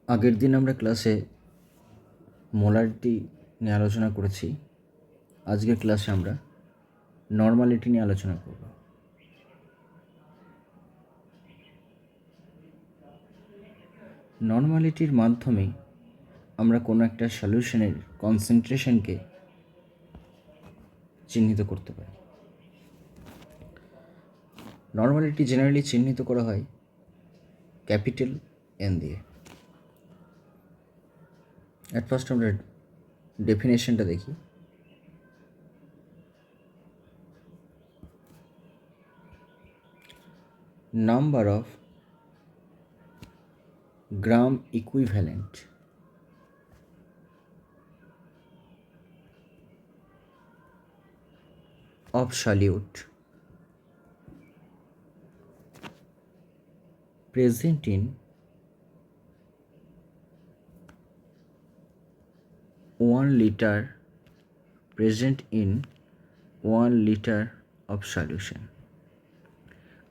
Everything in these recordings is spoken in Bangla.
আগের দিন আমরা ক্লাসে মোলারিটি নিয়ে আলোচনা করেছি। আজকের ক্লাসে আমরা নর্মালিটি নিয়ে আলোচনা করব। নর্মালিটির মাধ্যমে আমরা কোনো একটা সলিউশনের কনসেন্ট্রেশনকে চিহ্নিত করতে পারি। নর্মালিটি জেনারেলি চিহ্নিত করা হয় ক্যাপিটাল এন দিয়ে। অ্যাট ফার্স্ট আমরা ডেফিনেশনটা দেখি। Number of gram equivalent of solute present in 1 liter of solution।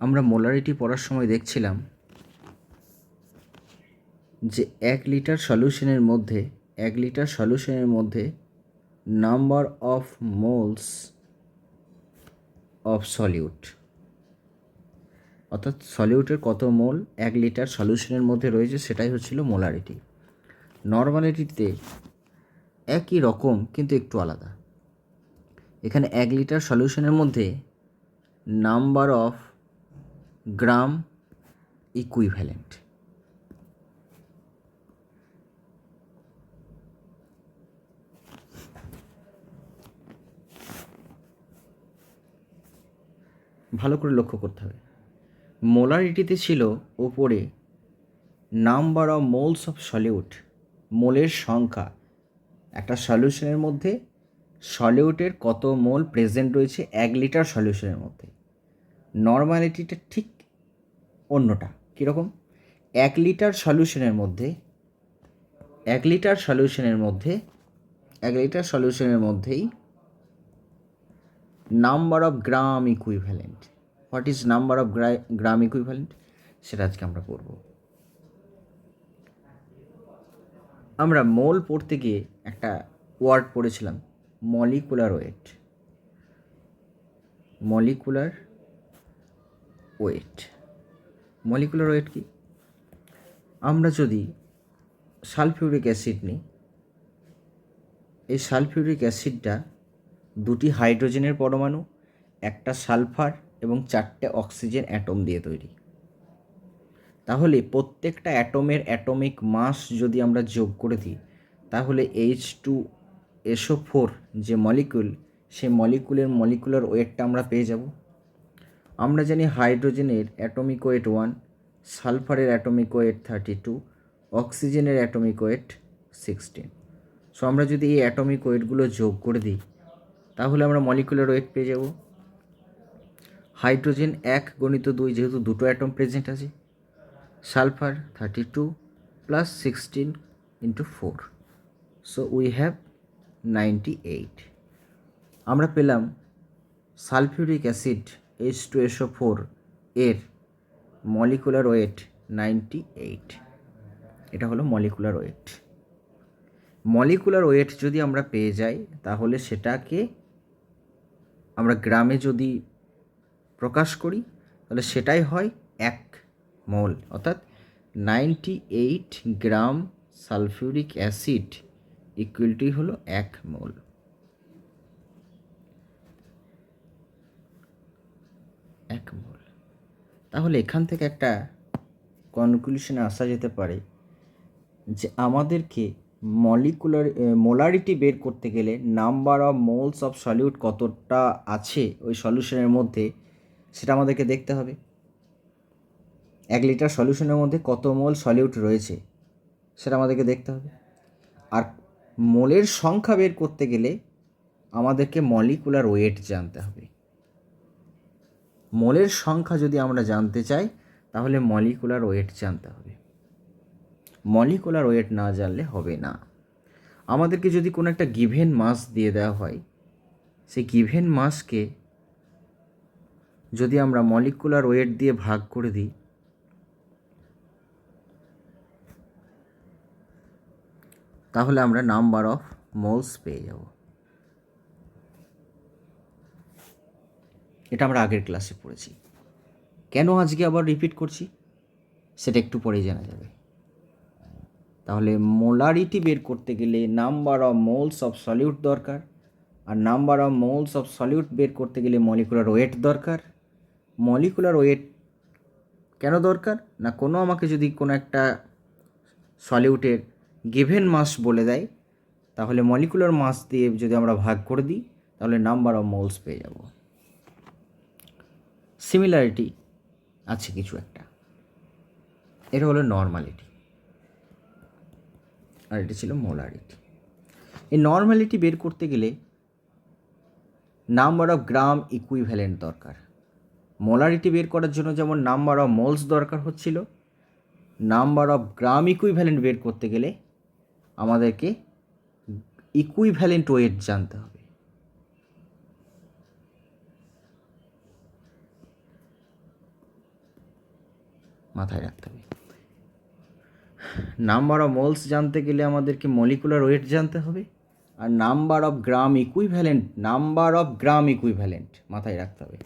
আমরা মোলারিটি পড়ার সময় দেখছিলাম যে 1 লিটার সলিউশনের মধ্যে number of moles of solute, অর্থাৎ সলিউটের কত মোল 1 লিটার সলিউশনের মধ্যে রয়েছে সেটাই হচ্ছিল মোলারিটি। নর্মালিটিতে একই রকম কিন্তু একটু আলাদা। এখানে 1 লিটার সলিউশনের মধ্যে নাম্বার অফ গ্রাম ইকুইভ্যালেন্ট, ভালো করে লক্ষ্য করতে হবে। মোলারিটিতে ছিল ওপরে number of moles of solute, মোলের সংখ্যা, একটা সলিউশনের মধ্যে সলিউটের কত মোল প্রেজেন্ট রয়েছে 1 লিটার সলিউশনের মধ্যে। নর্মালিটিটা ঠিক অন্যটা। কীরকম? 1 লিটার সলিউশনের মধ্যেই number of gram equivalent. What is number of gram equivalent সেটা আজকে আমরা পড়ব। আমরা মোল পড়তে গিয়ে একটা ওয়ার্ড পড়েছিলাম, মলিকুলার ওয়েট। মলিকুলার ওয়েট কি? আমরা যদি সালফিউরিক অ্যাসিড নিই, এই সালফিউরিক অ্যাসিডটা 2টি হাইড্রোজেনের পরমাণু, একটা সালফার এবং 4টে অক্সিজেন অ্যাটম দিয়ে তৈরি। তাহলে প্রত্যেকটা অ্যাটমের অ্যাটমিক মাস যদি আমরা যোগ করে দিই, তাহলে H2SO4 যে মলিকুল, সেই মলিকুলের মলিকুলার ওয়েটটা আমরা পেয়ে যাব। আমরা জানি হাইড্রোজেনের অ্যাটমিক ওয়েট 1, সালফারের অ্যাটমিক ওয়েট 32, অক্সিজেনের অ্যাটমিক ওয়েট 16। সো আমরা যদি এই অ্যাটমিক ওয়েটগুলো যোগ করে দিই, তাহলে আমরা মলিকুলার ওয়েট পেয়ে যাব। হাইড্রোজেন 1 × 2, যেহেতু 2টো অ্যাটম প্রেজেন্ট আছে, সালফার 32 + 16 × 4, সো উই হ্যাভ 98। আমরা পেলাম সালফিউরিক অ্যাসিড H2SO4 এর মলিকুলার ওয়েট 98। এটা হলো মলিকুলার ওয়েট। মলিকুলার ওয়েট যদি আমরা পেয়ে যাই, তাহলে সেটাকে আমরা গ্রামে যদি প্রকাশ করি, তাহলে সেটাই হয় 1 মোল, অর্থাৎ 98 গ্রাম সালফিউরিক অ্যাসিড ইকুয়ালটি হলো 1 মোল। তাহলে এখান থেকে একটা কনক্লুশনে আসা যেতে পারে যে আমাদেরকে মোলারিটি বের করতে গেলে number of moles of solute কতটা আছে ওই সলিউশনের মধ্যে, সেটা আমাদেরকে দেখতে হবে। 1 লিটার সলিউশনের মধ্যে কত মোল সলিউট রয়েছে সেটা আমাদেরকে দেখতে হবে। আর মোলের সংখ্যা বের করতে গেলে আমাদেরকে মলিকুলার ওয়েট জানতে হবে। মোলের সংখ্যা যদি আমরা জানতে চাই, তাহলে মলিকুলার ওয়েট জানতে হবে। মলিকুলার ওয়েট না জানলে হবে না। আমাদেরকে যদি কোনো একটা গিভেন মাস দিয়ে দেওয়া হয়, সেই গিভেন মাসকে যদি আমরা মলিকুলার ওয়েট দিয়ে ভাগ করে দিই, তাহলে আমরা নাম্বার অফ মোলস পেয়ে যাব। এটা আমরা আগের ক্লাসে পড়েছি। কেন আজকে আবার রিপিট করছি সেটা একটু পরেই জানা যাবে। তাহলে মোলারিটি বের করতে গেলে number of moles of solute দরকার, আর number of moles of solute বের করতে গেলে মলিকুলার ওয়েট দরকার। মলিকুলার ওয়েট কেন দরকার না, আমাকে যদি কোনো একটা সলিউটের গিভেন মাস বলে দেয়, তাহলে মলিকুলার মাস দিয়ে যদি আমরা ভাগ করে দিই তাহলে নাম্বার অফ মোলস পেয়ে যাব। সিমিলারিটি আছে কিছু একটা, এটা হলো নর্মালিটি, আর এটা ছিল মোলারিটি। এই নর্মালিটি বের করতে গেলে নাম্বার অফ গ্রাম ইকুইভ্যালেন্ট দরকার। মোলারিটি বের করার জন্য যেমন নাম্বার অফ মোলস দরকার হচ্ছিল, নাম্বার অফ গ্রাম ইকুইভ্যালেন্ট বের করতে গেলে আমাদেরকে ইকুইভ্যালেন্ট ওয়েট জানতে হবে। মাথায় রাখতে হবে, নাম্বার অফ মোলস জানতে গেলে আমাদেরকে মলিকুলার ওয়েট জানতে হবে, আর নাম্বার অফ গ্রাম ইকুইভ্যালেন্ট মাথায় রাখতে হবে,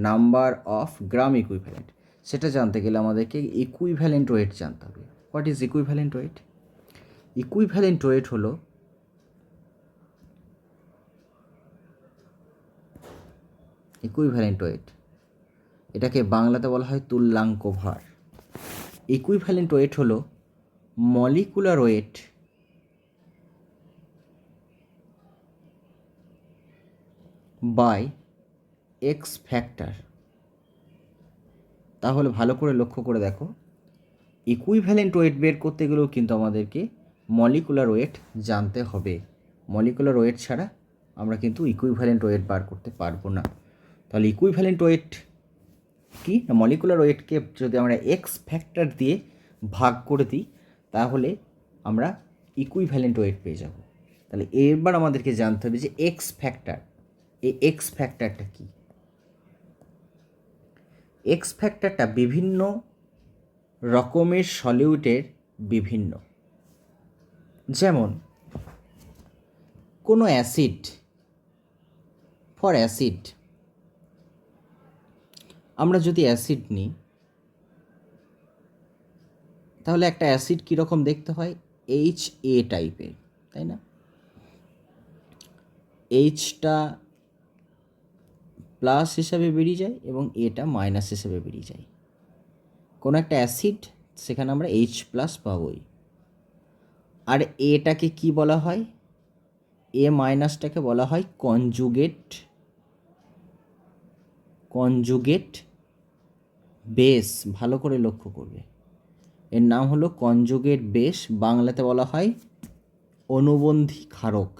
নাম্বার অফ গ্রাম ইকুইভ্যালেন্ট সেটা জানতে গেলে আমাদেরকে ইকুইভ্যালেন্ট ওয়েট জানতে হবে। What is equivalent weight? Equivalent weight হলো এটাকে বাংলাতে বলা হয় তুল্যাঙ্ক ভার। ইকুইভ্যালেন্ট ওয়েট হলো molecular weight by x factor. তাহলে ভালো করে লক্ষ্য করে দেখো, ইকুইভ্যালেন্ট ওয়েট বের করতে গেলেও কিন্তু আমাদেরকে মলিকুলার ওয়েট জানতে হবে। মলিকুলার ওয়েট ছাড়া আমরা কিন্তু ইকুইভ্যালেন্ট ওয়েট বার করতে পারবো না। তাহলে ইকুইভ্যালেন্ট ওয়েট কি, মলিকুলার ওয়েটকে যদি আমরা এক্স ফ্যাক্টর দিয়ে ভাগ করে দিই তাহলে আমরা ইকুইভ্যালেন্ট ওয়েট পেয়ে যাব। তাহলে এবার আমাদেরকে জানতে হবে যে এক্স ফ্যাক্টর, এই এক্স ফ্যাক্টরটা কী। এক্স ফ্যাক্টরটা বিভিন্ন রকমের সলিউটের বিভিন্ন, যেমন কোনো অ্যাসিড, ফর অ্যাসিড আমরা যদি অ্যাসিড নিই তাহলে একটা অ্যাসিড কীরকম দেখতে হয়, HA টাইপের, তাই না? এইচটা প্লাস হিসাবে বেরিয়ে যায় এবং এটা মাইনাস হিসাবে বেরিয়ে যায়। কোনো একটা অ্যাসিড সেখানে আমরা H প্লাস পাবই। আর এটাকে কি বলা হয়, এ মাইনাসটাকে বলা হয় কনজুগেট বেস। ভালো করে লক্ষ্য করবে, এর নাম হলো কনজুগেট বেস, বাংলাতে বলা হয় অনুবন্ধী ক্ষারক।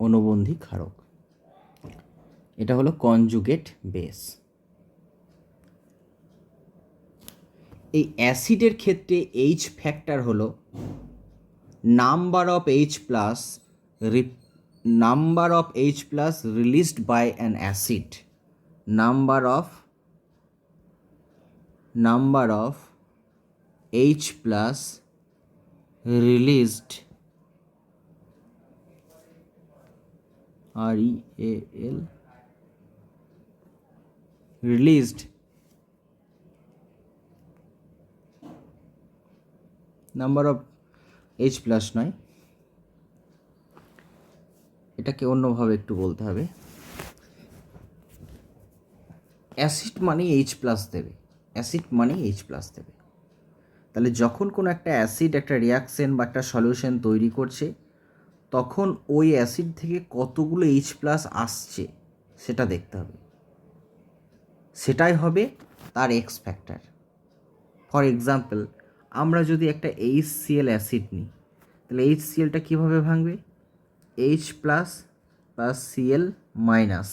অনুবন্ধী ক্ষারক, এটা হলো কনজুগেট বেস। এই অ্যাসিডের ক্ষেত্রে H ফ্যাক্টর হলো number of H plus released by an acid, number of H plus released, REAL, released number of H plus নয়, এটাকে অন্যভাবে একটু বলতে হবে। অ্যাসিড মানে H প্লাস দেবে, তাহলে যখন কোনো একটা অ্যাসিড একটা রিয়াকশন বা একটা সলিউশন তৈরি করছে তখন ওই অ্যাসিড থেকে কতগুলো H প্লাস আসছে সেটা দেখতে হবে, সেটাই হবে তার এক্স ফ্যাক্টর। ফর এক্সাম্পল, আমরা যদি একটা HCl অ্যাসিড নিই তাহলে HClটা কীভাবে ভাঙবে, H plus plus Cl minus,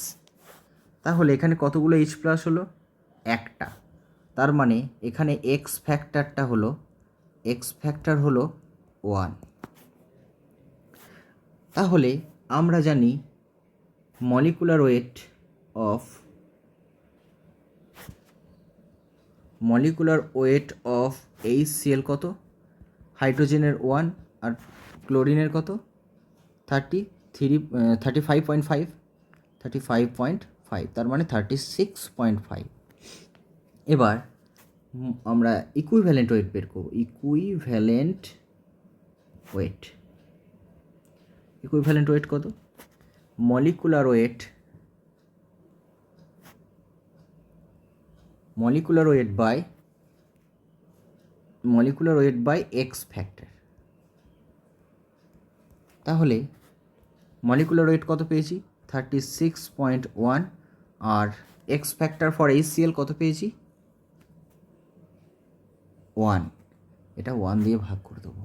তাহলে এখানে কতগুলো H প্লাস হলো, একটা। তার মানে এখানে এক্স ফ্যাক্টর হলো 1। তাহলে আমরা জানি molecular weight of molecular weight of HCl কত? হাইড্রোজেনের 1 আর ক্লোরিনের কত? 35.5, তার মানে 36.5। এবার আমরা ইকুইভ্যালেন্ট ওয়েট বের করব। ইকুইভ্যালেন্ট ওয়েট কত? Molecular weight by x factor. তাহলে মলিকুলার ওয়েট কত পেয়েছি? 36.1, আর এক্স ফ্যাক্টর ফর HCl কত পেয়েছি? 1। এটা 1 দিয়ে ভাগ করে দেবো,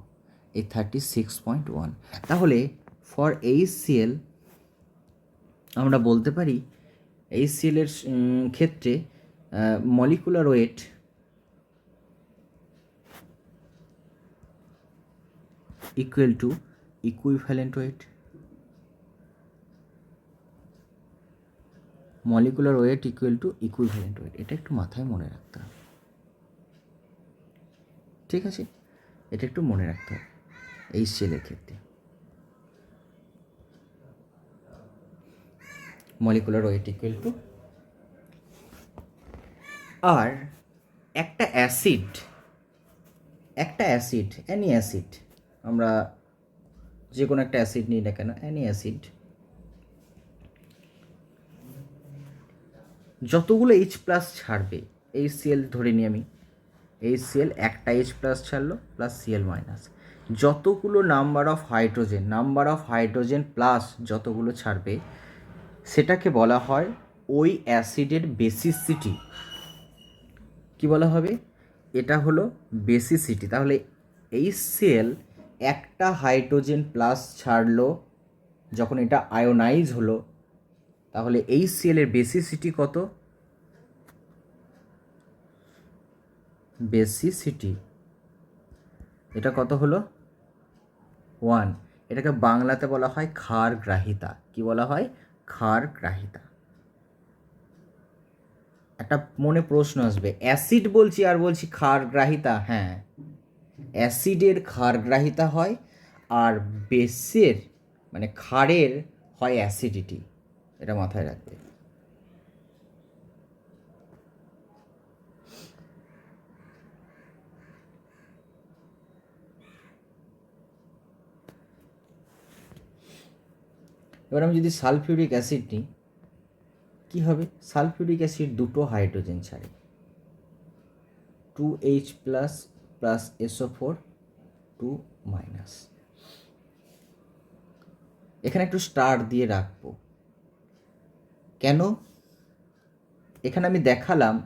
এই 36.1। তাহলে ফর HCl আমরা বলতে পারি HCl এর ক্ষেত্রে molecular weight equal to equivalent wait. Molecular weight equal to equivalent wait, এটা একটু মাথায় মনে রাখতে হবে। ঠিক আছে, এটা একটু মনে রাখতে হবে HCl এর ক্ষেত্রে। মলিকুলার ওয়েট ইকুয়াল টু, আর একটা অ্যাসিড অ্যানি অ্যাসিড, আমরা যে কোনো একটা অ্যাসিড নিই না কেন, অ্যানি অ্যাসিড যতগুলো H+ ছাড়বে, HCl ধরে নিই আমি, HCl একটা H+ ছাড়লো প্লাস Cl-, যতগুলো নাম্বার অফ হাইড্রোজেন প্লাস যতগুলো ছাড়বে সেটাকে বলা হয় ওই অ্যাসিডের বেসিসিটি। কি বলা হবে? এটা হলো বেসিসিটি। তাহলে HCl একটা হাইড্রোজেন প্লাস ছাড়লো যখন এটা আয়োনাইজ হলো, তাহলে HCl এর বেসিসিটি কত? বেসিসিটি এটা কত হলো? 1। এটাকে বাংলাতে বলা হয় ক্ষারগ্রাহিতা। কি বলা হয়? ক্ষারগ্রাহিতা। একটা মনে প্রশ্ন আসবে, অ্যাসিড বলছি আর বলছি ক্ষারগ্রাহিতা। হ্যাঁ, অ্যাসিডের ক্ষারগ্রাহিতা হয়, আর বেসের মানে ক্ষারের হয় অ্যাসিডিটি। এটা মাথায় রাখবে। এবার আমি যদি সালফিউরিক অ্যাসিড নিই, কী হবে? সালফিউরিক অ্যাসিড দুটো হাইড্রোজেন ছাড়ে, 2H+ প্লাস SO4 2-। এখানে একটু স্টার দিয়ে রাখবো। কেন? এখানে আমি দেখালাম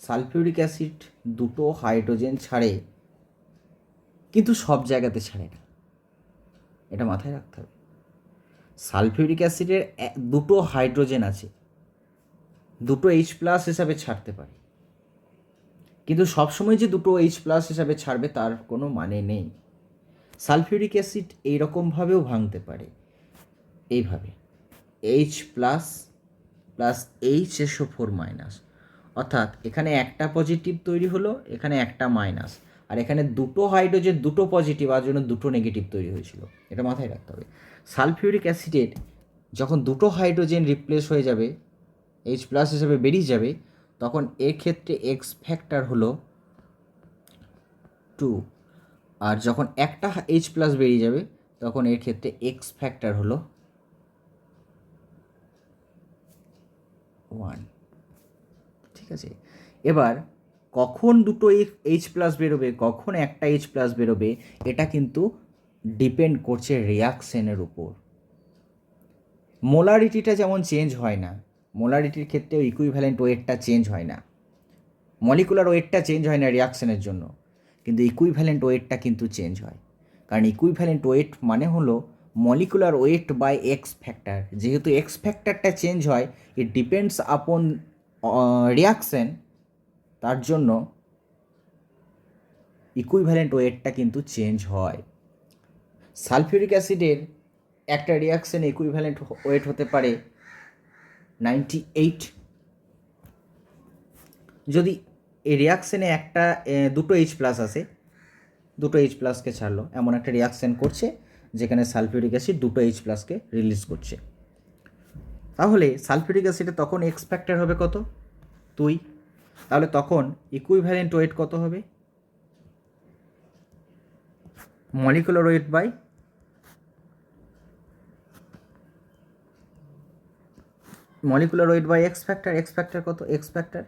সালফিউরিক অ্যাসিড দুটো হাইড্রোজেন ছাড়ে, কিন্তু সব জায়গাতে ছাড়ে না। এটা মাথায় রাখতে হবে। সালফিউরিক অ্যাসিডের দুটো হাইড্রোজেন আছে, দুটো H+ হিসাবে ছাড়তে পারে, কিন্তু সবসময় যে দুটো H+ হিসাবে ছাড়বে তার কোনো মানে নেই। সালফিউরিক অ্যাসিড এইরকমভাবেও ভাঙতে পারে, এইভাবে H+ প্লাস HSO4-, অর্থাৎ এখানে একটা পজিটিভ তৈরি হলো, এখানে একটা মাইনাস, আর এখানে দুটো হাইড্রোজেন দুটো পজিটিভ আর জন্য দুটো নেগেটিভ তৈরি হয়েছিল। এটা মাথায় রাখতে হবে। সালফিউরিক অ্যাসিডের যখন দুটো হাইড্রোজেন রিপ্লেস হয়ে যাবে, H+ হিসেবে বেরিয়ে যাবে, তখন এর ক্ষেত্রে এক্স ফ্যাক্টর হলো 2, আর যখন একটা H+ বেরিয়ে যাবে তখন এর ক্ষেত্রে এক্স ফ্যাক্টর হলো 1। ঠিক আছে, এবার কখন দুটো H+ বেরোবে, কখন একটা H+ বেরোবে, এটা কিন্তু ডিপেন্ড করছে রিয়াকশনের উপর। মোলারিটিটা যেমন চেঞ্জ হয় না, মোলারিটির ক্ষেত্রেও ইকুইভ্যালেন্ট ওয়েটটা চেঞ্জ হয় না, মলিকুলার ওয়েটটা চেঞ্জ হয় না রিয়াকশনের জন্য, কিন্তু ইকুইভ্যালেন্ট ওয়েটটা কিন্তু চেঞ্জ হয়। কারণ ইকুইভ্যালেন্ট ওয়েট মানে হলো molecular weight by x factor. যেহেতু এক্স ফ্যাক্টরটা চেঞ্জ হয়, ইট ডিপেন্ডস আপন রিয়াকশন, তার জন্য ইকুইভ্যালেন্ট ওয়েটটা কিন্তু চেঞ্জ হয়। সালফিউরিক অ্যাসিডের একটা রিয়াকশানে ইকুইভ্যালেন্ট ওয়েট হতে পারে 98। যদি এই রিয়াকশানে দুটো এইচ প্লাস আছে, দুটো এইচ প্লাসকে ছাড়লো, এমন একটা রিয়াকশান করছে যেখানে সালফিউরিক অ্যাসিড দুটো এইচ প্লাসকে রিলিজ করছে। তাহলে সালফিউরিক অ্যাসিডে তখন এক্স ফ্যাক্টর হবে কত? 2। তাহলে তখন ইকুইভ্যালেন্ট ওয়েট কত হবে? Molecular weight by x factor. X factor কত? X factor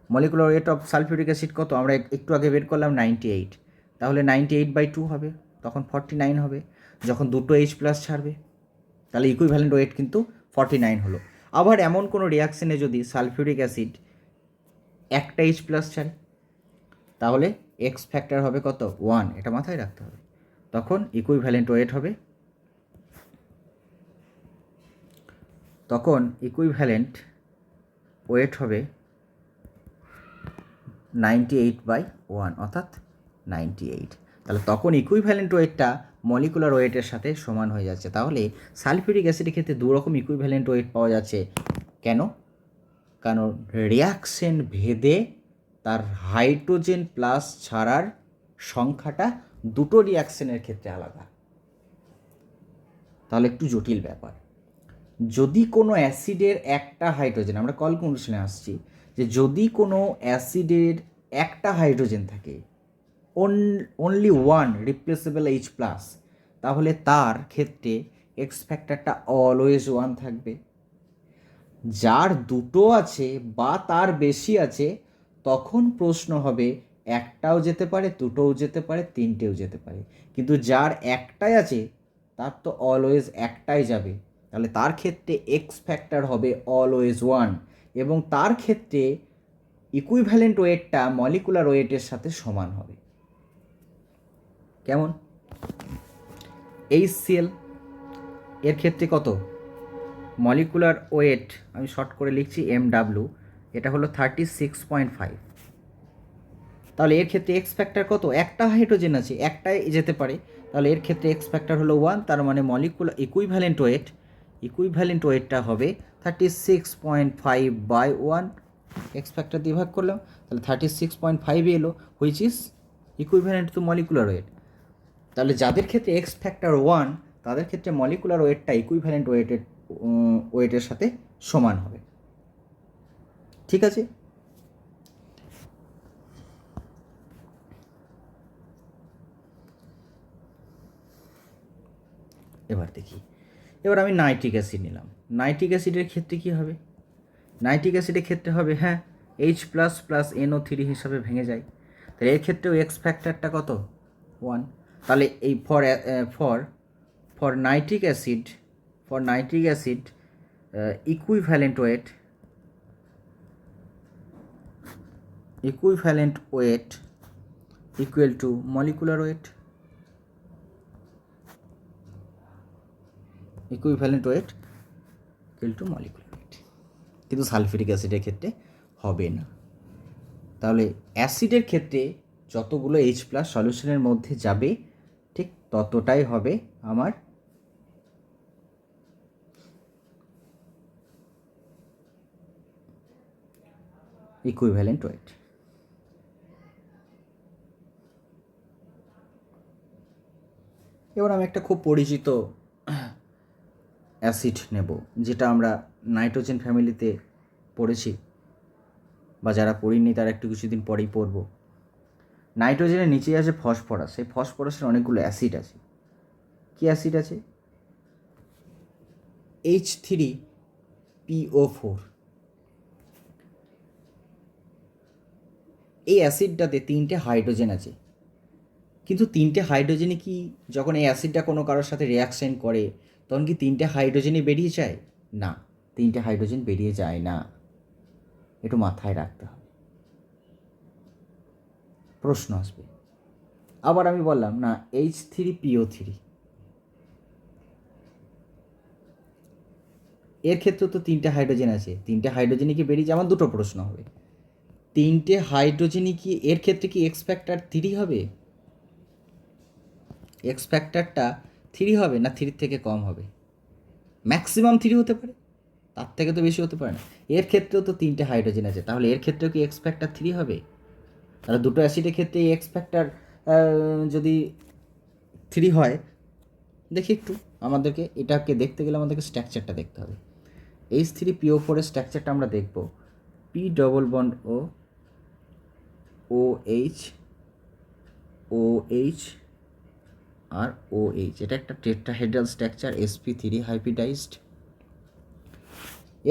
molecular weight of sulphuric acid কত? আমরা একটু আগে বের করলাম 98। তাহলে 98/2 হবে, তখন 49 হবে যখন দুটো এইচ প্লাস ছাড়বে। তাহলে ইকুইভ্যালেন্ট ওয়েট কিন্তু 49 হলো। আবার এমন কোনো রিয়াকশানে যদি সালফিউরিক অ্যাসিড একটা এইচ প্লাস ছাড়ে, তাহলে এক্স ফ্যাক্টর হবে কত? 1। এটা মাথায় রাখতে হবে। তখন ইকুইভ্যালেন্ট ওয়েট হবে 98/1 অর্থাৎ 98। তাহলে তখন ইকুইভ্যালেন্ট ওয়েটটা মলিকুলার ওয়েটের সাথে সমান হয়ে যাচ্ছে। তাহলে সালফিউরিক অ্যাসিডের ক্ষেত্রে দুরকম ইকুইভ্যালেন্ট ওয়েট পাওয়া যাচ্ছে। কেন? কারণ রিয়াকশন ভেদে তার হাইড্রোজেন প্লাস ছাড়ার সংখ্যাটা দুটো রিয়াকশনের ক্ষেত্রে আলাদা। তাহলে একটু জটিল ব্যাপার। যদি কোনো অ্যাসিডের একটা হাইড্রোজেন, আমরা কনক্লুশনে আসছি যে যদি কোনো অ্যাসিডের একটা হাইড্রোজেন থাকে, only one replaceable H plus, তাহলে তার ক্ষেত্রে এক্স ফ্যাক্টরটা অলওয়েজ 1 থাকবে। যার দুটো আছে বা তার বেশি আছে, তখন প্রশ্ন হবে একটাও যেতে পারে, দুটোও যেতে পারে, তিনটেও যেতে পারে। কিন্তু যার একটাই আছে তার তো অলওয়েজ একটাই যাবে। তাহলে তার ক্ষেত্রে এক্স ফ্যাক্টর হবে অলওয়েজ 1 এবং তার ক্ষেত্রে ইকুইভ্যালেন্ট ওয়েটটা মলিকুলার ওয়েটের সাথে সমান হবে। কেমন? HCl এর ক্ষেত্রে কত? মলিকুলার ওয়েট আমি শর্ট করে লিখছি MW, এটা হলো 36.5। তাহলে এর ক্ষেত্রে এক্স ফ্যাক্টর কত? একটা হাইড্রোজেন আছে, একটাই যেতে পারে, তাহলে এর ক্ষেত্রে এক্স ফ্যাক্টর হলো 1। তার মানে মলিকুলার ইকুইভ্যালেন্ট ওয়েটটা হবে 36.5/1। এক্স ফ্যাক্টর দিয়ে ভাগ করলাম, তাহলে 36.5 এলো, which is equivalent to molecular weight. তাহলে যাদের ক্ষেত্রে এক্স ফ্যাক্টর 1, তাদের ক্ষেত্রে মলিকুলার ওয়েটটা ইকুইভ্যালেন্ট ওয়েটের সাথে সমান হবে। ঠিক আছে? এবার দেখি, এবার আমি নাইট্রিক অ্যাসিড নিলাম। নাইট্রিক অ্যাসিডের ক্ষেত্রে কি হবে? নাইট্রিক অ্যাসিডের ক্ষেত্রে হবে H প্লাস প্লাস NO3 হিসাবে ভেঙে যায়। তাহলে এর ক্ষেত্রেও এক্স ফ্যাক্টরটা কত? 1। তাহলে এই for nitric acid equivalent wait equal to molecular weight. কিন্তু সালফিউরিক অ্যাসিডের ক্ষেত্রে হবে না। তাহলে অ্যাসিডের ক্ষেত্রে যতগুলো H প্লাস সলিউশনের মধ্যে যাবে, ঠিক ততটাই হবে আমার ইকুইভ্যালেন্ট ওয়েট। এবার আমি একটা খুব পরিচিত অ্যাসিড নেব, যেটা আমরা নাইট্রোজেন ফ্যামিলিতে পড়েছি, বা যারা পড়িনি তারা একটু কিছুদিন পরেই পড়ব। নাইট্রোজেনের নিচেই আছে ফসফরাস। সেই ফসফরাসের অনেকগুলো অ্যাসিড আছে। কি অ্যাসিড আছে? H3PO4। এই অ্যাসিডটাতে 3টে হাইড্রোজেন আছে, কিন্তু 3টে হাইড্রোজেনই কি যখন এই অ্যাসিডটা কোনো কারোর সাথে রিয়াকশন করে তখন কি 3টে হাইড্রোজেনই বেরিয়ে যায়? না, 3টে হাইড্রোজেন বেরিয়ে যায় না। একটু মাথায় রাখতে হবে, প্রশ্ন আসবে। আবার আমি বললাম না H3PO3, এর ক্ষেত্রে তো 3টে হাইড্রোজেন আছে, 3টে হাইড্রোজেনই কি বেরিয়ে যায়? আমার দুটো প্রশ্ন হবে। 3টে হাইড্রোজেনই কি এর ক্ষেত্রে কি এক্স ফ্যাক্টর 3 হবে? এক্স ফ্যাক্টরটা 3 হবে না 3 থেকে কম হবে? ম্যাক্সিমাম 3 হতে পারে, তার থেকে তো বেশি হতে পারে না। এর ক্ষেত্রেও তো 3টে হাইড্রোজেন আছে, তাহলে এর ক্ষেত্রেও কি এক্স ফ্যাক্টর 3 হবে? তাহলে দুটো অ্যাসিডের ক্ষেত্রে এক্স ফ্যাক্টর যদি 3 হয়, দেখি একটু আমাদেরকে এটাকে দেখতে গেলে আমাদেরকে স্ট্রাকচারটা দেখতে হবে। H3PO4 এর স্ট্রাকচারটা আমরা দেখব। পি ডবল বন্ড ও OH OH আর OH, এটা একটা টেট্রাহেড্রাল স্ট্রাকচার, sp3 হাইব্রিডাইজড।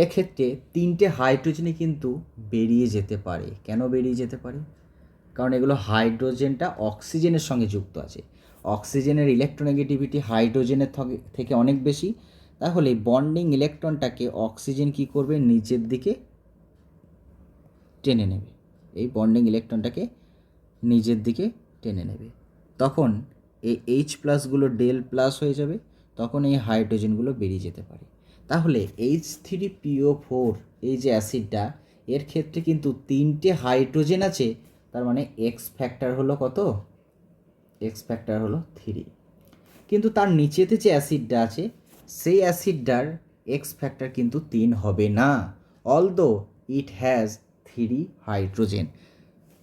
এক্ষেত্রে 3টে হাইড্রোজেনই কিন্তু বেরিয়ে যেতে পারে। কেন বেরিয়ে যেতে পারে? কারণ এগুলো হাইড্রোজেনটা অক্সিজেনের সঙ্গে যুক্ত আছে। অক্সিজেনের ইলেকট্রোনেগেটিভিটি হাইড্রোজেনের থেকে অনেক বেশি। তাহলে বন্ডিং ইলেকট্রনটাকে অক্সিজেন কি করবে? নিচের দিকে টেনে নেবে। এই বন্ডিং ইলেকট্রনটাকে নিজের দিকে টেনে নেবে। তখন এই H+গুলো ডেল প্লাস হয়ে যাবে, তখন এই হাইড্রোজেনগুলো বেরিয়ে যেতে পারে। তাহলে H3PO4 এই যে অ্যাসিডটা, এর ক্ষেত্রে কিন্তু 3টে হাইড্রোজেন আছে। তার মানে এক্স ফ্যাক্টর হলো কত? এক্স ফ্যাক্টর হলো 3। কিন্তু তার নিচেতে যে অ্যাসিডটা আছে, সেই অ্যাসিডটার এক্স ফ্যাক্টর কিন্তু 3 হবে না, অলদো ইট হ্যাজ 3 হাইড্রোজেন।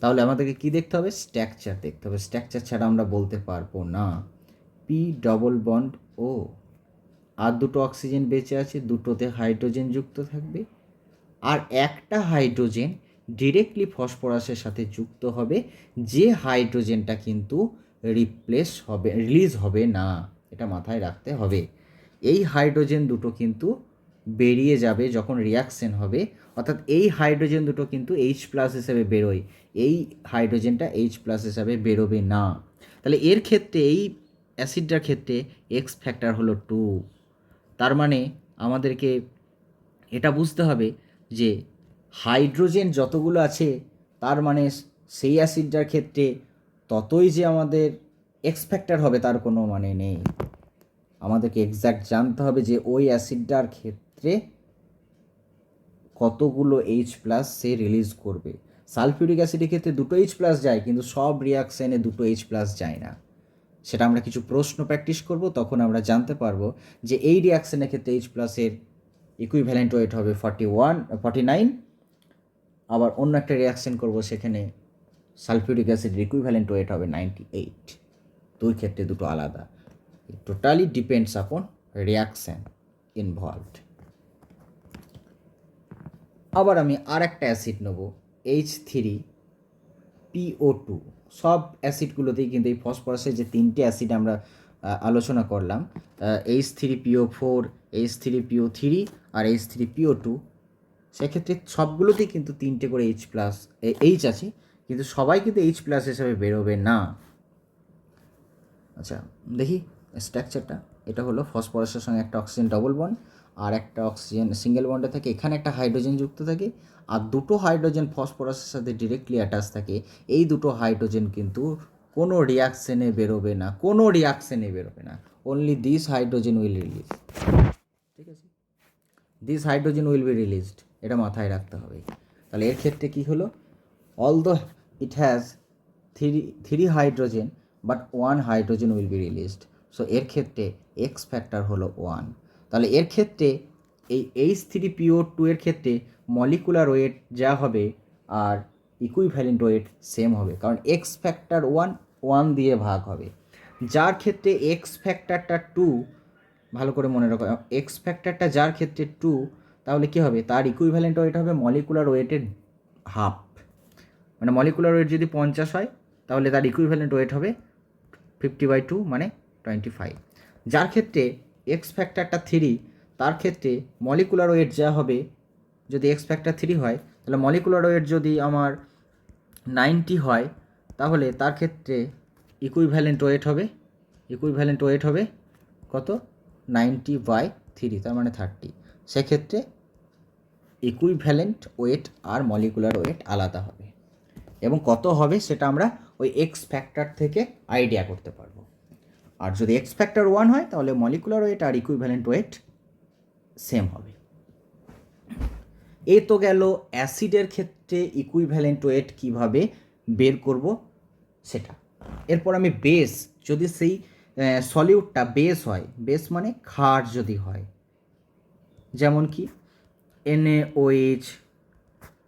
তাহলে আমাদেরকে কি দেখতে হবে? স্ট্রাকচার দেখতে হবে। স্ট্রাকচার ছাড়া আমরা বলতে পারবো না। পি ডবল বন্ড ও, আর দুটো অক্সিজেন বেঁচে আছে, দুটোতে হাইড্রোজেন যুক্ত থাকবে, আর একটা হাইড্রোজেন ডিরেক্টলি ফসফরাসের সাথে যুক্ত হবে, যে হাইড্রোজেনটা কিন্তু রিলিজ হবে না। এটা মাথায় রাখতে হবে। এই হাইড্রোজেন দুটো কিন্তু বেরিয়ে যাবে যখন রিয়াকশন হবে, অর্থাৎ এই হাইড্রোজেন দুটো কিন্তু H+ হিসেবে বেরোয়, এই হাইড্রোজেনটা H+ হিসাবে বেরোবে না। তাহলে এর ক্ষেত্রে, এই অ্যাসিডটার ক্ষেত্রে এক্স ফ্যাক্টর হলো 2। তার মানে আমাদেরকে এটা বুঝতে হবে যে হাইড্রোজেন যতগুলো আছে, তার মানে সেই অ্যাসিডটার ক্ষেত্রে ততই যে আমাদের এক্স ফ্যাক্টর হবে তার কোনো মানে নেই। আমাদেরকে এক্স্যাক্ট জানতে হবে যে ওই অ্যাসিডটার ক্ষেত্রে কতগুলো H+ সে রিলিজ করবে। সালফিউরিক অ্যাসিডের ক্ষেত্রে দুটো H+ যায়, কিন্তু সব রিয়াকশানে দুটো H+ যায় না। সেটা আমরা কিছু প্রশ্ন প্র্যাকটিস করব, তখন আমরা জানতে পারবো যে এই রিয়াকশানের ক্ষেত্রে H+ এর ইকুইভ্যালেন্ট ওয়েট হবে 49, আবার অন্য একটা রিয়াকশান করব, সেখানে সালফিউরিক অ্যাসিডের ইকুইভ্যালেন্ট ওয়েট হবে 98। দুই ক্ষেত্রে দুটো আলাদা। Totally depends upon reaction involved. আবার আমি আর একটা অ্যাসিড নেব, H3PO2। সব অ্যাসিডগুলোতেই কিন্তু এই ফসফরাসের যে 3টে অ্যাসিড আমরা আলোচনা করলাম, H3PO4, H3PO3 আর H3PO2, সেক্ষেত্রে সবগুলোতেই কিন্তু 3টে করে H আছে, কিন্তু সবাই কিন্তু H+ হিসাবে বেরোবে না। আচ্ছা, দেখি স্ট্রাকচারটা। এটা হলো ফসফরাসের সঙ্গে একটা অক্সিজেন ডবল বন্ড, আর একটা অক্সিজেন সিঙ্গেল বন্ডে থাকে, এখানে একটা হাইড্রোজেন যুক্ত থাকে, আর দুটো হাইড্রোজেন ফসফরাসের সাথে ডিরেক্টলি অ্যাটাচ থাকে। এই দুটো হাইড্রোজেন কিন্তু কোনো রিয়াকশানে বেরোবে না, কোনো রিয়াকশানে বেরোবে না। Only this hydrogen will release. ঠিক আছে, this hydrogen will be released, এটা মাথায় রাখতে হবে। তাহলে এর ক্ষেত্রে কী হলো? Although it has three hydrogen, but 1 hydrogen will be released. So এর ক্ষেত্রে এক্স ফ্যাক্টর হলো 1। তাহলে এর ক্ষেত্রে এই H3PO2 এর ক্ষেত্রে মলিকুলার ওয়েট যা হবে আর ইকুইভ্যালেন্ট ওয়েট সেম হবে, কারণ এক্স ফ্যাক্টর 1 দিয়ে ভাগ হবে। যার ক্ষেত্রে এক্স ফ্যাক্টরটা 2, ভালো করে মনে রাখো, এক্স ফ্যাক্টরটা যার ক্ষেত্রে 2, তাহলে কী হবে? তার ইকুইভ্যালেন্ট ওয়েট হবে মলিকুলার ওয়েটের হাফ। মানে মলিকুলার ওয়েট যদি 50 হয়, তাহলে তার ইকুইভ্যালেন্ট ওয়েট হবে 50/2, মানে 25। যার ক্ষেত্রে এক্স ফ্যাক্টরটা 3, তার ক্ষেত্রে মলিকুলার ওয়েট যা হবে, যদি এক্স ফ্যাক্টর 3 হয়, তাহলে মলিকুলার ওয়েট যদি আমার 90 হয়, তাহলে তার ক্ষেত্রে ইকুইভ্যালেন্ট ওয়েট হবে কত? 90/3, তার মানে 30। সেক্ষেত্রে ইকুইভ্যালেন্ট ওয়েট আর মলিকুলার ওয়েট আলাদা হবে, এবং কত হবে সেটা আমরা ওই এক্স ফ্যাক্টর থেকে আইডিয়া করতে পারবো। আর যদি এক্স ফ্যাক্টর 1 হয়, তাহলে মলিকুলার ওয়েট আর ইকুইভ্যালেন্ট ওয়েট সেম হবে। এ তো গেল অ্যাসিডের ক্ষেত্রে ইকুইভ্যালেন্ট ওয়েট কীভাবে বের করব সেটা। এরপর আমি বেস, যদি সেই সলিউটটা বেস হয়, বেস মানে ক্ষার যদি হয়, যেমন কি NaOH,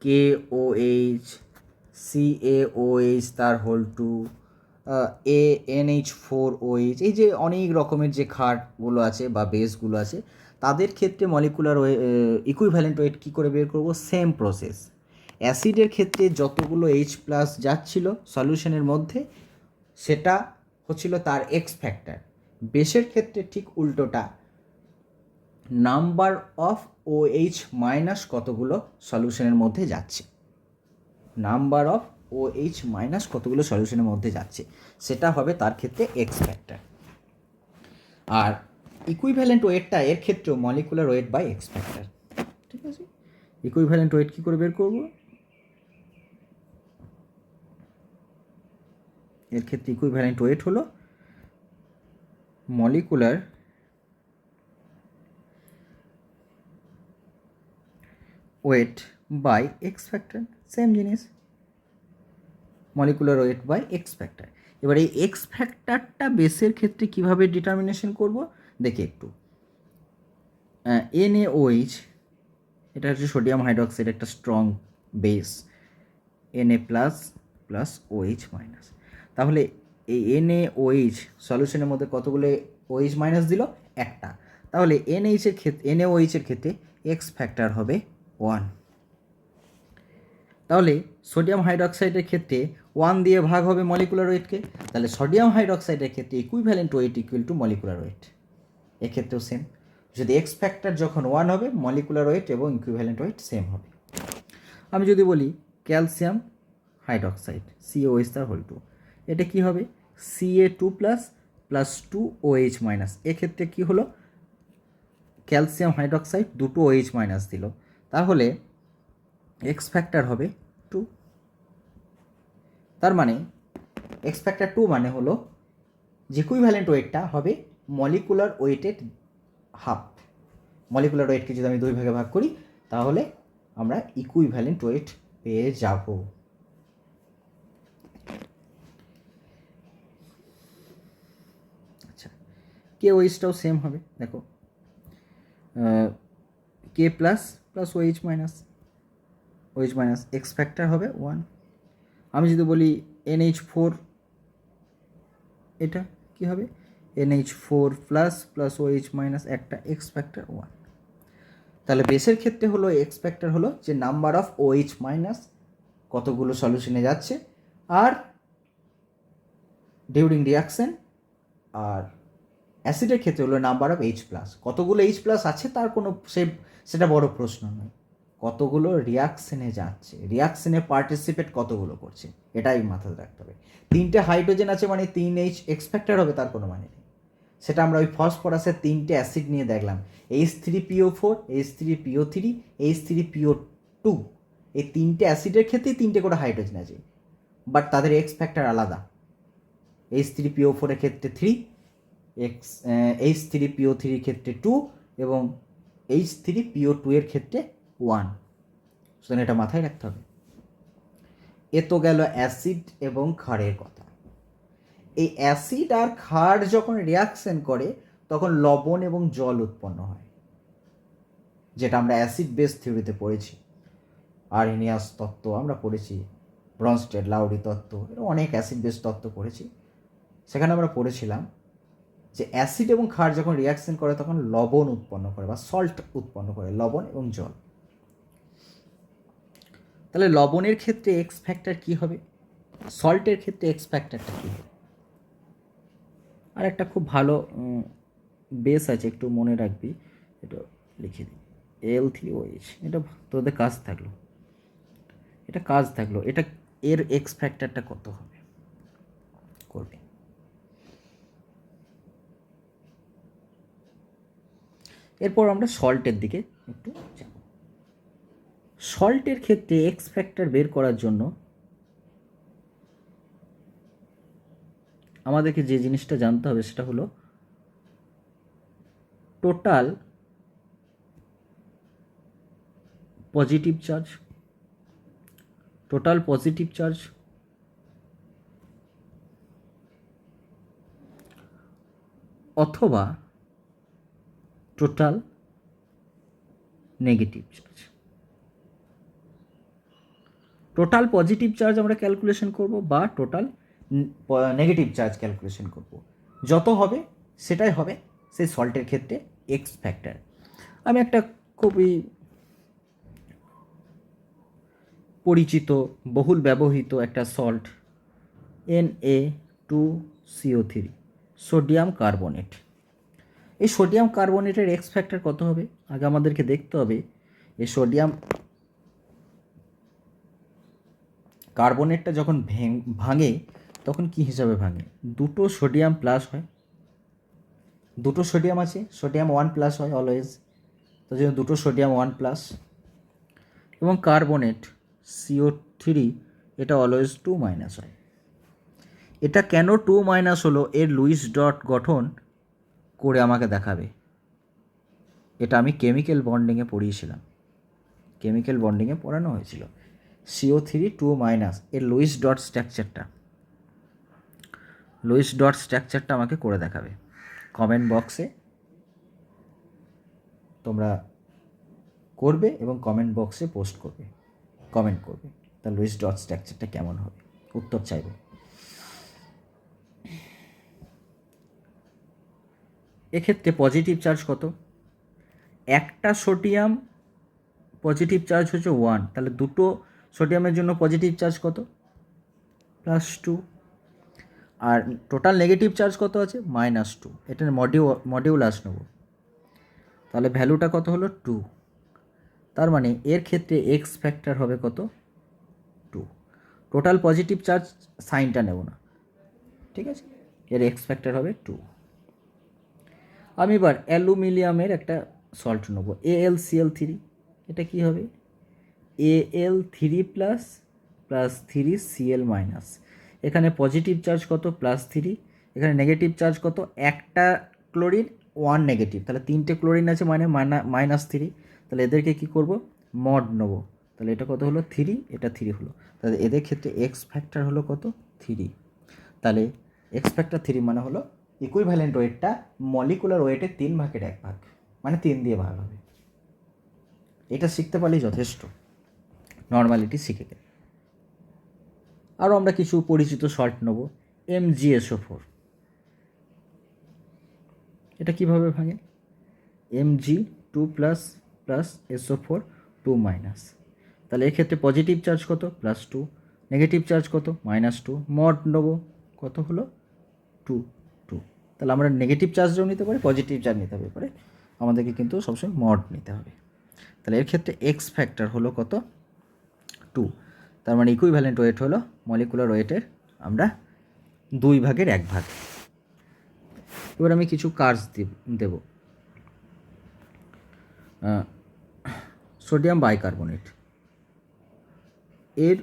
KOH, CaOH তার হোল টু, NH4OH, এই যে অনেক রকমের যে ক্ষারগুলো আছে বা বেসগুলো আছে তাদের ক্ষেত্রে মলিকুলার ইকুইভ্যালেন্ট ওয়েট কী করে বের করব? Same process. অ্যাসিডের ক্ষেত্রে যতগুলো H+ যাচ্ছিল সলিউশনের মধ্যে সেটা হচ্ছিল তার এক্স ফ্যাক্টর। বেসের ক্ষেত্রে ঠিক উল্টোটা, নাম্বার অফ OH- কতগুলো সলিউশনের মধ্যে যাচ্ছে, নাম্বার অফ OH- কতগুলো সলিউশনের মধ্যে যাচ্ছে সেটা হবে তার ক্ষেত্রে এক্স ফ্যাক্টর। আর ইকুইভ্যালেন্ট ওয়েটটা এর ক্ষেত্রেও molecular weight by x factor. ঠিক আছে, ইকুইভ্যালেন্ট ওয়েট কী করে বের করব? এর ক্ষেত্রে ইকুইভ্যালেন্ট ওয়েট হলো molecular weight by x factor, same জিনিস, molecular weight by x factor. এবার এই এক্স ফ্যাক্টরটা বেসের ক্ষেত্রে কিভাবে ডিটারমিনেশন করব দেখি একটু। NaOH, এটা হচ্ছে সোডিয়াম হাইড্রোক্সাইড, একটা strong base, Na plus OH-, তাহলে এই NaOH সলিউশনের মধ্যে কতগুলো OH- দিল? একটা। তাহলে NaOH এর ক্ষেত্রে এক্স ফ্যাক্টর হবে 1। তাহলে সোডিয়াম হাইড্রোক্সাইডের ক্ষেত্রে 1 দিয়ে ভাগ হবে মলিকুলার ওয়েটকে, তাহলে সোডিয়াম হাইড্রোক্সাইডের ক্ষেত্রে equivalent wait equal to molecular weight. এক্ষেত্রেও সেম, যদি এক্স ফ্যাক্টর যখন 1 হবে মলিকুলার ওয়েট এবং ইকুইভ্যালেন্ট ওয়েট সেম হবে। আমি যদি বলি ক্যালসিয়াম হাইড্রোক্সাইড CaOH তার হোল টু, এটা কি হবে? Ca2+ প্লাস 2OH-, এক্ষেত্রে কি হলো? ক্যালসিয়াম হাইড্রোক্সাইড দুটো OH- দিল, তাহলে এক্স ফ্যাক্টর হবে 2। তার মানে এক্স ফ্যাক্টর 2 মানে হলো যে ইকুইভ্যালেন্ট ওয়েটটা হবে মলিকুলার ওয়েটের হাফ। মলিকুলার ওয়েটকে যদি আমি 2 ভাগে ভাগ করি তাহলে আমরা ইকুইভ্যালেন্ট ওয়েট পেয়ে যাব। আচ্ছা, KOH-টাও সেম হবে, দেখো K plus OH- x factor হবে 1। আমি যদি বলি NH4, এটা কি হবে? NH4+ প্লাস OH- একটা এক্স ফ্যাক্টর 1। তাহলে বেসের ক্ষেত্রে হলো এক্স ফ্যাক্টর হলো যে নাম্বার অফ OH- কতগুলো সলিউশনে যাচ্ছে আর ডিউরিং রিয়াকশন, আর অ্যাসিডের ক্ষেত্রে হলো নাম্বার অফ H+, কতগুলো H+ আছে তার কোনো সেটা বড় প্রশ্ন নয়, কতগুলো রিয়াকশনে যাচ্ছে, রিয়াকশনে পার্টিসিপেট কতগুলো করছে, এটাই মাথায় রাখতে হবে। 3টে হাইড্রোজেন আছে মানে 3H এক্স ফ্যাক্টর হবে তার কোনো মানে নেই। সেটা আমরা ওই ফসফরাসের 3টে অ্যাসিড নিয়ে দেখলাম, H3PO4, H3PO3, H3PO2, এই 3টে অ্যাসিডের ক্ষেত্রেই 3টে করে হাইড্রোজেন আছে, বাট তাদের এক্স ফ্যাক্টর আলাদা। H3PO4 এর ক্ষেত্রে 3, H3PO3 এর ক্ষেত্রে 2 এবং H3PO2 এর ক্ষেত্রে 1। সুতরাং এটা মাথায় রাখতে হবে। এ তো গেল অ্যাসিড এবং ক্ষারের কথা। এই অ্যাসিড আর ক্ষার যখন রিয়াকশন করে তখন লবণ এবং জল উৎপন্ন হয়, যেটা আমরা অ্যাসিড বেস থিওরিতে পড়েছি। আরহেনিয়াস তত্ত্ব আমরা পড়েছি, ব্রনস্টেড লাউরি তত্ত্ব, এরকম অনেক অ্যাসিড বেস তত্ত্ব পড়েছি। সেখানে আমরা পড়েছিলাম যে অ্যাসিড এবং ক্ষার যখন রিয়াকশন করে তখন লবণ উৎপন্ন করে বা সল্ট উৎপন্ন করে, লবণ এবং জল। তাহলে লবণের ক্ষেত্রে এক্স ফ্যাক্টর কী হবে? সল্টের ক্ষেত্রে এক্স ফ্যাক্টরটা কী হবে? আর একটা খুব ভালো বেস আছে, একটু মনে রাখবি, এটা লিখে দিই, Al3OH, এটা তোদের কাজ থাকলো, এটা এর এক্স ফ্যাক্টরটা কত হবে করবে। এরপর আমরা সল্টের দিকে একটু যাব। সল্টের ক্ষেত্রে এক্স ফ্যাক্টর বের করার জন্য আমাদেরকে যে জিনিসটা জানতে হবে সেটা হলো টোটাল পজিটিভ চার্জ অথবা total negative charge. Total positive charge আমরা ক্যালকুলেশন করব বা টোটাল নেগেটিভ চার্জ ক্যালকুলেশন করব, যত হবে সেটাই হবে সেই সল্টের ক্ষেত্রে এক্স ফ্যাক্টর। আমি একটা খুবই পরিচিত বহুল ব্যবহৃত একটা সল্ট Na2CO3 সোডিয়াম কার্বনেট, এই সোডিয়াম কার্বনেটের এক্স ফ্যাক্টর কত হবে আগে আমাদেরকে দেখতে হবে। এই সোডিয়াম কার্বনেটটা যখন ভাঙে তখন কি হিসাবে ভাঙে, দুটো সোডিয়াম প্লাস হয়, দুটো সোডিয়াম আছে, সোডিয়াম 1+ হয় অলওয়েজ, তো জন্য দুটো সোডিয়াম 1+, এবং কার্বনেট CO3 এটা অলওয়েজ 2- হয়। এটা কেন 2- হলো এর লুইস ডট গঠন করে আমাকে দেখাবে। এটা আমি কেমিক্যাল বন্ডিংয়ে পড়িয়েছিলাম, কেমিক্যাল বন্ডিংয়ে পড়ানো হয়েছিল। CO3 2- এর লুইস ডট স্ট্রাকচারটা আমাকে করে দেখাবে। কমেন্ট বক্সে তোমরা করবে এবং কমেন্ট বক্সে পোস্ট করবে, কমেন্ট করবে তা লুইস ডট স্ট্রাকচারটা কেমন হবে, উত্তর চাইবে। এক্ষেত্রে পজিটিভ চার্জ কত, একটা সোডিয়াম পজিটিভ চার্জ হচ্ছে 1, তাহলে দুটো সোডিয়ামের জন্য পজিটিভ চার্জ কত, +2, আর টোটাল নেগেটিভ চার্জ কত আছে, -2। এটার মডিউলাস নেব, তাহলে ভ্যালুটা কত হলো 2, তার মানে এর ক্ষেত্রে এক্স ফ্যাক্টর হবে কত, 2। টোটাল পজিটিভ চার্জ সাইনটা নেব না, ঠিক আছে, এর এক্স ফ্যাক্টর হবে 2। আমি এবার অ্যালুমিনিয়ামের একটা সল্ট নেব AlCl3, এটা কি হবে Al3+ + 3Cl-, এখানে পজিটিভ চার্জ কত +3, এখানে নেগেটিভ চার্জ কত, একটা ক্লোরিন 1 নেগেটিভ, তাহলে তিনটে ক্লোরিন আছে মানে -3, তাহলে এদেরকে কি করব মড নেব, তাহলে এটা কত হলো 3, এটা 3 হলো, তাহলে এদের ক্ষেত্রে এক্স ফ্যাক্টর হলো কত 3, তাহলে এক্স ফ্যাক্টর 3 মানে হলো ইকুইভ্যালেন্ট ওয়েটটা মলিকুলার ওয়েটের 3/1 মানে 3 দিয়ে ভাগ হবে। এটা শিখতে পারলেই যথেষ্ট, নর্মালিটি শিখে গেলে। আরও আমরা কিছু পরিচিত সল্ট নেব MgSO4, এটা কিভাবে ভাঙে, Mg2+ + SO4 2-, তাহলে এক্ষেত্রে পজিটিভ চার্জ কত +2, নেগেটিভ চার্জ কত -2, মড নেব কত হলো 2, তাহলে আমরা নেগেটিভ চার্জও নিতে পারি পজিটিভ চার্জ নিতে হবে পারে, আমাদেরকে কিন্তু সবসময় মড নিতে হবে। তাহলে এর ক্ষেত্রে এক্স ফ্যাক্টর হলো কত 2, তার মানে ইকুইভ্যালেন্ট ওয়েট হলো মলিকুলার ওয়েটের আমরা 2/1। এবার আমি কিছু কার্স দেব। সোডিয়াম বাইকার্বনেট, এর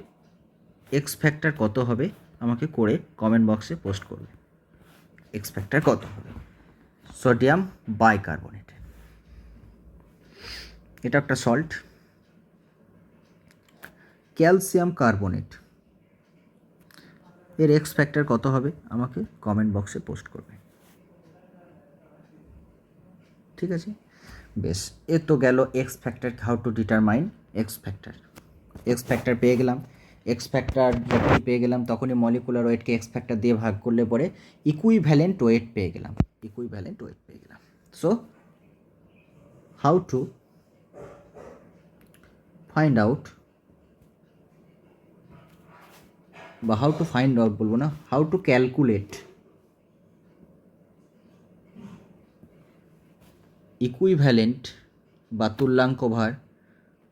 এক্স ফ্যাক্টর কত হবে আমাকে করে কমেন্ট বক্সে পোস্ট করবে, এক্স ফ্যাক্টর কত হবে সোডিয়াম বাইকার্বনেট, এটা একটা সল্ট। ক্যালসিয়াম কার্বনেট, এর এক্স ফ্যাক্টর কত হবে আমাকে কমেন্ট বক্সে পোস্ট করবে, ঠিক আছে। বেশ, এ তো গেল x factor, how to determine x factor পেয়ে গেলাম। এক্স ফ্যাক্টর যখনই পেয়ে গেলাম তখনই মলিকুলার ওয়েটকে এক্স ফ্যাক্টর দিয়ে ভাগ করলে পরে ইকুইভ্যালেন্ট ওয়েট পেয়ে গেলাম। So how to find out, বা হাউ টু ফাইন্ড আউট বলবো না, হাউ টু ক্যালকুলেট ইকুইভ্যালেন্ট বা তুল্যাঙ্ক ভার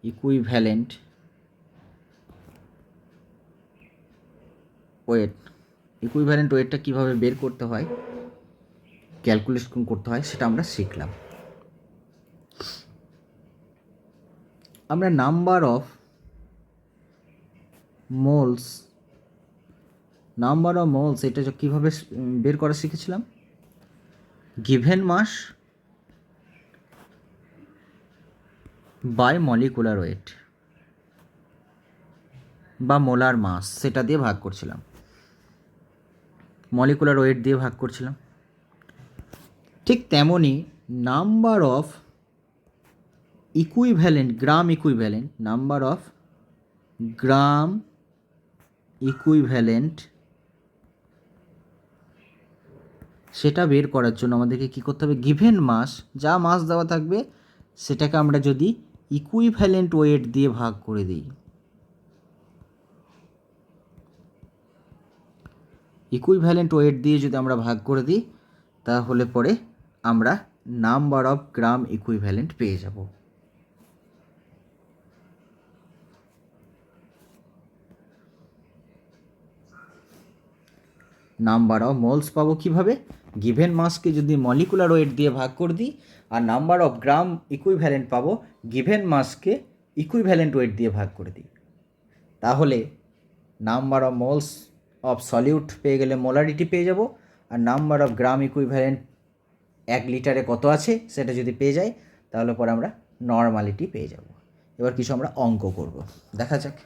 ইকুইভ্যালেন্ট ওয়েট, ইকুইভ্যালেন্ট ওয়েটটা কীভাবে বের করতে হয়, ক্যালকুলেশন করতে হয়, সেটা আমরা শিখলাম। আমরা নাম্বার অফ মোলস এটা কীভাবে বের করা শিখেছিলাম, given mass by molecular weight বা মোলার মাস, সেটা দিয়ে ভাগ করছিলাম, মলিকুলার ওয়েট দিয়ে ভাগ করছিলাম। ঠিক তেমনই number of equivalent, number of gram equivalent সেটা বের করার জন্য আমাদেরকে কী করতে হবে, গিভেন মাস, যা মাস দেওয়া থাকবে সেটাকে আমরা যদি ইকুইভ্যালেন্ট ওয়েট দিয়ে ভাগ করে দিই, ইকুইভ্যালেন্ট ওয়েট দিয়ে যদি আমরা ভাগ করে দিই তাহলে পরে আমরা নাম্বার অফ গ্রাম ইকুইভ্যালেন্ট পেয়ে যাব। নাম্বার অফ মোলস পাবো কীভাবে, গিভেন মাসকে যদি মলিকুলার ওয়েট দিয়ে ভাগ করে দিই, আর নাম্বার অফ গ্রাম ইকুইভ্যালেন্ট পাবো গিভেন মাসকে ইকুইভ্যালেন্ট ওয়েট দিয়ে ভাগ করে দিই। তাহলে number of moles of solute পেয়ে গেলে মোলারিটি পেয়ে যাব, আর নাম্বার অফ গ্রাম ইকুইভ্যালেন্ট 1 লিটারে কত আছে সেটা যদি পেয়ে যাই তাহলে পরে আমরা নর্মালিটি পেয়ে যাব। এবার কিছু আমরা অঙ্ক করব, দেখা যাক।